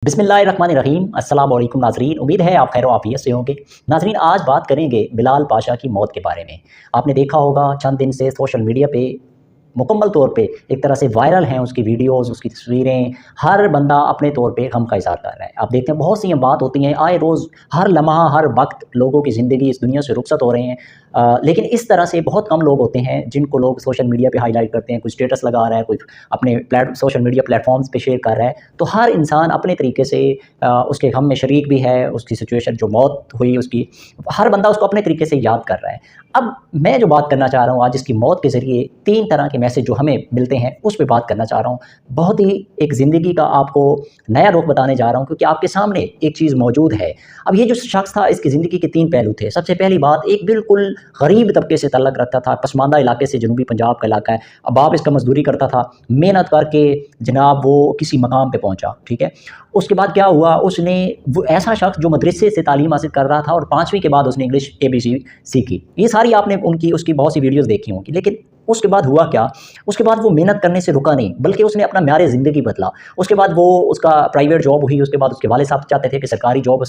बिस्मिल्लाहिर्रहमानिर्रहीम। अस्सलाम वालेकुम नाज़रीन, उम्मीद है आप खैर आफियत से होंगे। नाज़रीन, आज बात करेंगे बिलाल पाशा की मौत के बारे में। आपने देखा होगा चंद दिन से सोशल मीडिया पे मुकम्मल तौर पे एक तरह से वायरल हैं उसकी वीडियोज़, उसकी तस्वीरें। हर बंदा अपने तौर पे गम का इज़हार कर रहा है। आप देखते हैं बहुत सी बात होती हैं, आए रोज़ हर लम्हा हर वक्त लोगों की ज़िंदगी इस दुनिया से रुखसत हो रहे हैं। लेकिन इस तरह से बहुत कम लोग होते हैं जिनको लोग सोशल मीडिया पे हाईलाइट करते हैं। कोई स्टेटस लगा रहा है, कोई अपने सोशल मीडिया प्लेटफॉर्म्स पे शेयर कर रहा है। तो हर इंसान अपने तरीके से उसके गम में शरीक भी है। उसकी सिचुएशन जो मौत हुई उसकी, हर बंदा उसको अपने तरीके से याद कर रहा है। अब मैं जो बात करना चाह रहा हूँ आज इसकी मौत के ज़रिए 3 तरह के मैसेज जो हमें मिलते हैं उस पे बात करना चाह रहा हूँ। बहुत ही एक ज़िंदगी का आपको नया रुख बताने जा रहा हूँ, क्योंकि आपके सामने एक चीज़ मौजूद है। अब ये जो शख्स था इसकी ज़िंदगी के 3 पहलू थे। सबसे पहली बात, एक बिल्कुल गरीब तबके से तल्लुक़ रखता था, पसमानदा इलाके से, जनूबी पंजाब का इलाका है। अब बाप इसका मज़दूरी करता था, मेहनत करके जनाब वो किसी मकाम पे पहुँचा, ठीक है। उसके बाद क्या हुआ, उसने वो ऐसा शख्स जो मदरसे से तालीम हासिल कर रहा था और 5वीं के बाद उसने इंग्लिश ABC सीखी। ये सारी आपने उसकी बहुत सी वीडियोज़ देखी होंगी। लेकिन उसके बाद हुआ क्या, उसके बाद वो मेहनत करने से रुका नहीं, बल्कि उसने अपना म्यार ज़िंदगी बदला। उसके बाद वो उसका प्राइवेट जॉब हुई, उसके बाद उसके वालिद साहब चाहते थे कि सरकारी जॉब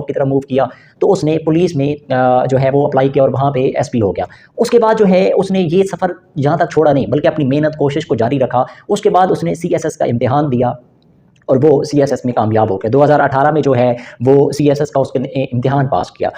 की तरफ मूव किया, तो उसने पुलिस में जो है वो अप्लाई किया और वहाँ पे SP हो गया। उसके बाद जो है उसने ये सफ़र यहाँ तक छोड़ा नहीं, बल्कि अपनी मेहनत कोशिश को जारी रखा। उसके बाद उसने CSS का इम्तिहान दिया और वो CSS में कामयाब हो गया। 2018 में जो है वो CSS का उसने इम्तिहान पास किया।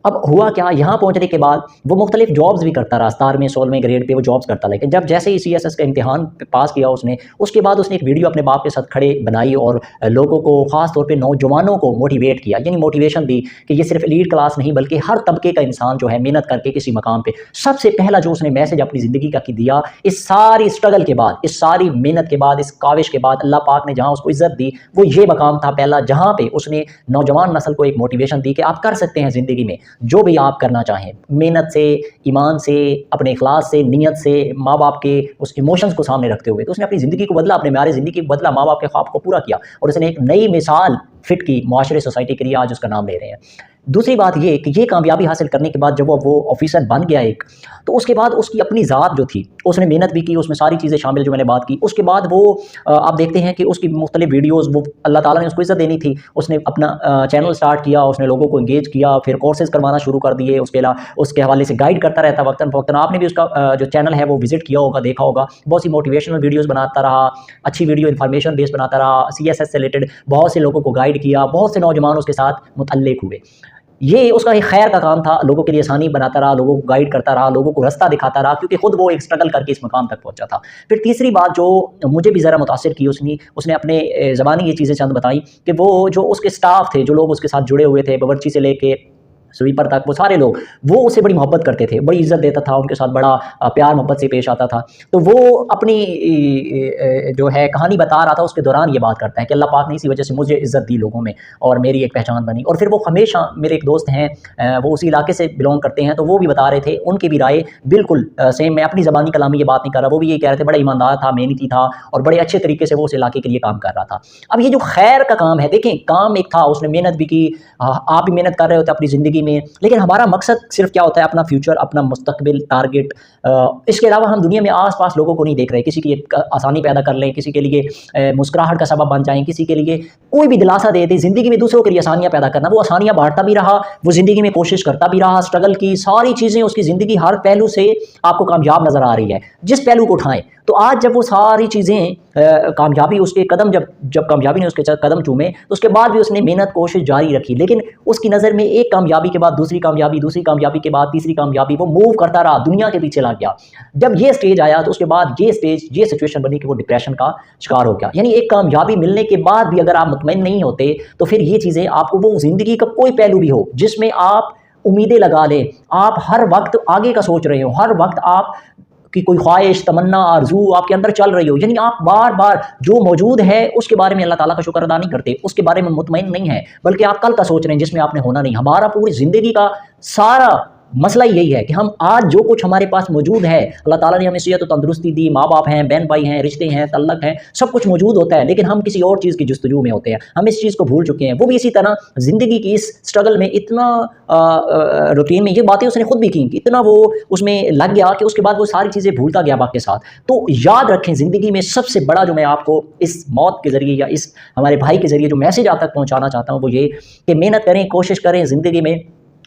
अब हुआ क्या, यहाँ पहुँचने के बाद वो मुख्तलिफ जॉब्स भी करता रहा, 17वें 16वें ग्रेड पे वो जॉब्स करता। लेकिन जब जैसे ही CSS का इम्तिहान पास किया उसने, उसके बाद उसने एक वीडियो अपने बाप के साथ खड़े बनाई और लोगों को, ख़ास तौर पे नौजवानों को मोटिवेट किया, यानी मोटिवेशन दी कि ये सिर्फ एलीट क्लास नहीं बल्कि हर तबके का इंसान जो है मेहनत करके किसी मकाम पे। सबसे पहला जो उसने मैसेज अपनी ज़िंदगी का दिया, इस सारी स्ट्रगल के बाद, इस सारी मेहनत के बाद, इस काविश के बाद अल्लाह पाक ने जहाँ उसको इज़्ज़त दी वो ये मकाम था पहला, जहाँ पे उसने नौजवान नस्ल को एक मोटिवेशन दी कि आप कर सकते हैं ज़िंदगी में जो भी आप करना चाहें, मेहनत से, ईमान से, अपने इखलास से, नियत से, माँ बाप के उस इमोशंस को सामने रखते हुए। तो उसने अपनी ज़िंदगी को बदला, अपने म्यार ज़िंदगी को बदला, माँ बाप के ख्वाब को पूरा किया और उसने एक नई मिसाल फिट की मुआशरे सोसाइटी के लिए, आज उसका नाम ले रहे हैं। दूसरी बात ये कि ये कामयाबी हासिल करने के बाद जब वो ऑफिसर बन गया एक, तो उसके बाद उसकी अपनी ज़ात जो थी, उसने मेहनत भी की, उसमें सारी चीज़ें शामिल जो मैंने बात की। उसके बाद वो आप देखते हैं कि उसकी मुख्तलिफ वीडियोज़, वो अल्लाह ताला ने उसको इज़्ज़त देनी थी, उसने अपना चैनल स्टार्ट किया, उसने लोगों को इंगेज किया, फिर कोर्सेज़ करवाना शुरू कर दिए। उसके हवाले से गाइड करता रहता वक्तन फ़वक्तन। आपने भी उसका जो चैनल है वो विज़िट किया होगा, देखा होगा। बहुत सी मोटिवेशनल वीडियोज़ बनाता रहा, अच्छी वीडियो इन्फॉर्मेशन बेस्ड बनाता रहा, CSS से रिलेटेड बहुत से लोगों को गाइड किया, बहुत से नौजवान उसके साथ मुतल्लिक हुए। ये उसका एक खैर का काम था, लोगों के लिए आसानी बनाता रहा, लोगों को गाइड करता रहा, लोगों को रास्ता दिखाता रहा, क्योंकि खुद वो एक स्ट्रगल करके इस मकाम तक पहुंचा था। फिर तीसरी बात जो मुझे भी ज़रा मुतासिर की, उसने अपने ज़बानी ये चीज़ें चंद बताई कि वो जो उसके स्टाफ थे, जो लोग उसके साथ जुड़े हुए थे, बावर्ची से लेके स्वीपर तक, वो सारे लोग वो उससे बड़ी मोहब्बत करते थे, बड़ी इज़्ज़त देता था, उनके साथ बड़ा प्यार मोहब्बत से पेश आता था। तो वो अपनी जो है कहानी बता रहा था, उसके दौरान ये बात करता है कि अल्लाह पाक ने इसी वजह से मुझे इज़्ज़त दी लोगों में और मेरी एक पहचान बनी। और फिर वो हमेशा, मेरे एक दोस्त हैं वो उसी इलाके से बिलोंग करते हैं, तो वो भी बता रहे थे, उनकी भी राय बिल्कुल सेम। मैं अपनी ज़बानी कलामी ये बात नहीं कर रहा, वो भी ये कह रहे थे बड़ा ईमानदार था, मेहनती था और बड़े अच्छे तरीके से वो उस इलाके के लिए काम कर रहा था। अब ये जो खैर का काम है, देखें काम एक था, उसने मेहनत भी की, आप भी मेहनत कर रहे होते अपनी ज़िंदगी में, लेकिन हमारा मकसद सिर्फ क्या होता है, अपना फ्यूचर, अपना मुस्तकबिल, टारगेट। इसके अलावा हम दुनिया में आस-पास लोगों को नहीं देख रहे, किसी की आसानी पैदा कर लें, किसी के लिए मुस्कुराहट का सबब बन जाएं, किसी के लिए कोई भी दिलासा दे दें। ज़िंदगी में दूसरों के लिए आसानियाँ पैदा करना, वो आसानियाँ बांटता भी रहा, वो ज़िंदगी में कोशिश करता भी रहा, स्ट्रगल की सारी चीज़ें, उसकी ज़िंदगी हर पहलू से आपको कामयाब नज़र आ रही है, जिस पहलू को उठाएं। तो आज जब वो सारी चीज़ें कामयाबी, उसके कदम जब कामयाबी ने उसके कदम चूमे, तो उसके बाद भी उसने मेहनत कोशिश जारी रखी। लेकिन उसकी नज़र में एक कामयाबी के बाद दूसरी कामयाबी, दूसरी कामयाबी के बाद तीसरी कामयाबी, वो मूव करता रहा, दुनिया के पीछे लग गया। जब ये स्टेज आया तो उसके बाद ये सिचुएशन बनी कि वो डिप्रेशन का शिकार हो गया। यानी एक कामयाबी मिलने के बाद भी अगर आप मुतमईन नहीं होते, तो फिर ये चीज़ें आपको, वो ज़िंदगी का कोई पहलू भी हो जिसमें आप उम्मीदें लगा लें, आप हर वक्त आगे का सोच रहे हो, हर वक्त आप कि कोई ख्वाहिश, तमन्ना, आरज़ू आपके अंदर चल रही हो, यानी आप बार-बार जो मौजूद है उसके बारे में अल्लाह ताला का शुक्र अदा नहीं करते, उसके बारे में मुतमईन नहीं है, बल्कि आप कल का सोच रहे हैं जिसमें आपने होना नहीं। हमारा पूरी ज़िंदगी का सारा मसला यही है कि हम आज जो कुछ हमारे पास मौजूद है, अल्लाह ताला ने हमें सेहत और तंदुरुस्ती दी, माँ बाप हैं, बहन भाई हैं, रिश्ते हैं, तल्लक हैं, सब कुछ मौजूद होता है, लेकिन हम किसी और चीज़ की जुस्तजू में होते हैं, हम इस चीज़ को भूल चुके हैं। वो भी इसी तरह ज़िंदगी की इस स्ट्रगल में इतना रूटीन में, ये बातें उसने खुद भी की, इतना वो उसमें लग गया कि उसके बाद वो सारी चीज़ें भूलता गया वक्त के साथ। तो याद रखें, ज़िंदगी में सबसे बड़ा जो मैं आपको इस मौत के ज़रिए या इस हमारे भाई के ज़रिए जो मैसेज आप तक पहुँचाना चाहता हूँ वो ये कि मेहनत करें, कोशिश करें ज़िंदगी में।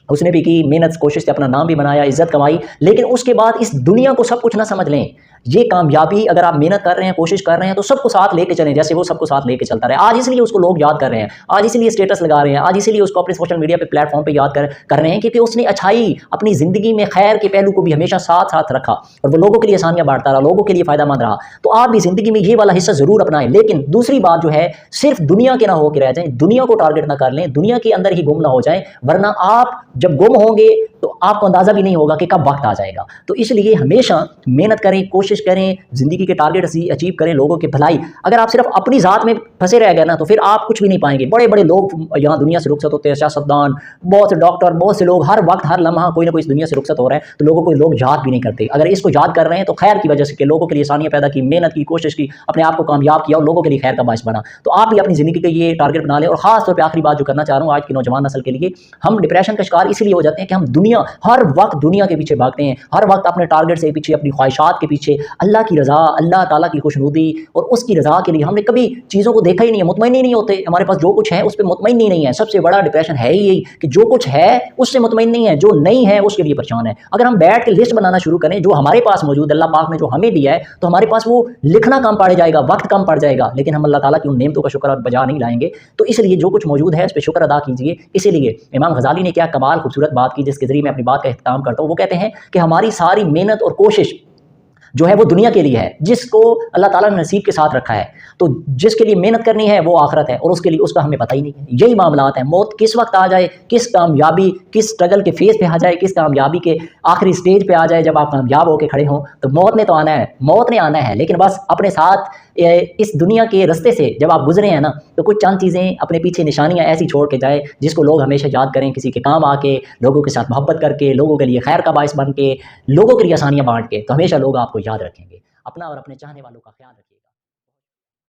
उसने भी की मेहनत, कोशिश से अपना नाम भी बनाया, इज्जत कमाई, लेकिन उसके बाद इस दुनिया को सब कुछ ना समझ लें। ये कामयाबी, अगर आप मेहनत कर रहे हैं, कोशिश कर रहे हैं, तो सबको साथ लेके चलें, जैसे वो सबको साथ लेके चलता रहे। आज इसलिए उसको लोग याद कर रहे हैं, आज इसीलिए स्टेटस लगा रहे हैं, आज इसीलिए उसको अपने सोशल मीडिया पे प्लेटफॉर्म पे याद कर रहे हैं, क्योंकि उसने अच्छाई, अपनी ज़िंदगी में खैर के पहलू को भी हमेशा साथ साथ रखा और वो लोगों के लिए आसानियाँ बांटता रहा, लोगों के लिए फ़ायदेमंद रहा। तो आप भी ज़िंदगी में ये वाला हिस्सा ज़रूर अपनाएं। लेकिन दूसरी बात जो है, सिर्फ दुनिया के ना हो के रह जाएं, दुनिया को टारगेट ना कर लें, दुनिया के अंदर ही गुम ना हो जाएं, वरना आप जब गुम होंगे तो आपको अंदाज़ा भी नहीं होगा कि कब वक्त आ जाएगा। तो इसलिए हमेशा मेहनत करें, कोशिश करें, ज़िंदगी के टारगेट अचीव करें, लोगों की भलाई। अगर आप सिर्फ अपनी ज़ात में फंसे रह गए ना, तो फिर आप कुछ भी नहीं पाएंगे। बड़े बड़े लोग यहाँ दुनिया से रुखसत होते हैं, सियासतदान, बहुत से डॉक्टर, बहुत से लोग, हर वक्त हर लम्हा कोई ना कोई इस दुनिया से रुखसत हो रहा है, तो लोगों को लोग याद भी नहीं करते। अगर इसको याद कर रहे हैं तो खैर की वजह से, कि लोगों के लिए आसानियाँ पैदा की, मेहनत की, कोशिश की, अपने आप को कामयाब किया और लोगों के लिए खैर का बायस बना। तो आप भी अपनी ज़िंदगी का ये टारगेट बना लें। और ख़ास तौर पर आखिरी बात जो करना चाह रहा हूँ आज की नौजवान नस्ल के लिए, हम डिप्रेशन का शिकार इसलिए हो जाते हैं कि हम हर वक्त दुनिया के पीछे भागते हैं, हर वक्त अपने टारगेट से पीछे, अपनी ख्वाहिशात के पीछे। अल्लाह की रज़ा, अल्लाह ताला की खुशनुदी और उसकी रज़ा के लिए हमने कभी चीज़ों को देखा ही नहीं है, मुतमईन ही नहीं होते। हमारे पास जो कुछ है उस पर मुतमईन ही नहीं है। सबसे बड़ा डिप्रेशन है ही यही कि जो कुछ है उससे मुतमईन नहीं है, जो नहीं है उसके लिए परेशान है। अगर हम बैठ के लिस्ट बनाना शुरू करें जो हमारे पास मौजूद अल्लाह पाक ने जो हमें दिया है, तो हमारे पास वो लिखना कम पड़ जाएगा, वक्त कम पड़ जाएगा, लेकिन हम अल्लाह ताला की उन नेमतों का शुक्र बजा नहीं लाएंगे। तो इसलिए जो कुछ मौजूद है उस पर शुक्र अदा कीजिए। इसीलिए इमाम गज़ाली ने क्या कमाल खूबसूरत बात की, जिसके ज़रिए मैं अपनी बात का इख्तिताम करता हूँ। वो कहते हैं कि हमारी सारी मेहनत और कोशिश जो है वो दुनिया के लिए है, जिसको अल्लाह ताला ने नसीब के साथ रखा है। तो जिसके लिए मेहनत करनी है वो आखिरत है, और उसके लिए उसका हमें पता ही नहीं है। यही मामलात हैं, मौत किस वक्त आ जाए, किस कामयाबी, किस स्ट्रगल के फेज़ पे आ जाए, किस कामयाबी के आखिरी स्टेज पे आ जाए, जब आप कामयाब होकर खड़े हों, तो मौत ने तो आना है, मौत ने आना है। लेकिन बस अपने साथ इस दुनिया के रास्ते से जब आप गुजरे हैं ना, तो कुछ चंद चीज़ें अपने पीछे, निशानियाँ ऐसी छोड़ के जाए जिसको लोग हमेशा याद करें, किसी के काम आके, लोगों के साथ मोहब्बत करके, लोगों के लिए खैर का बायस बन के, लोगों के लिए आसानियाँ बांट के, तो हमेशा लोग आपको याद रखेंगे। अपना और अपने चाहने वालों का ख्याल रखिएगा।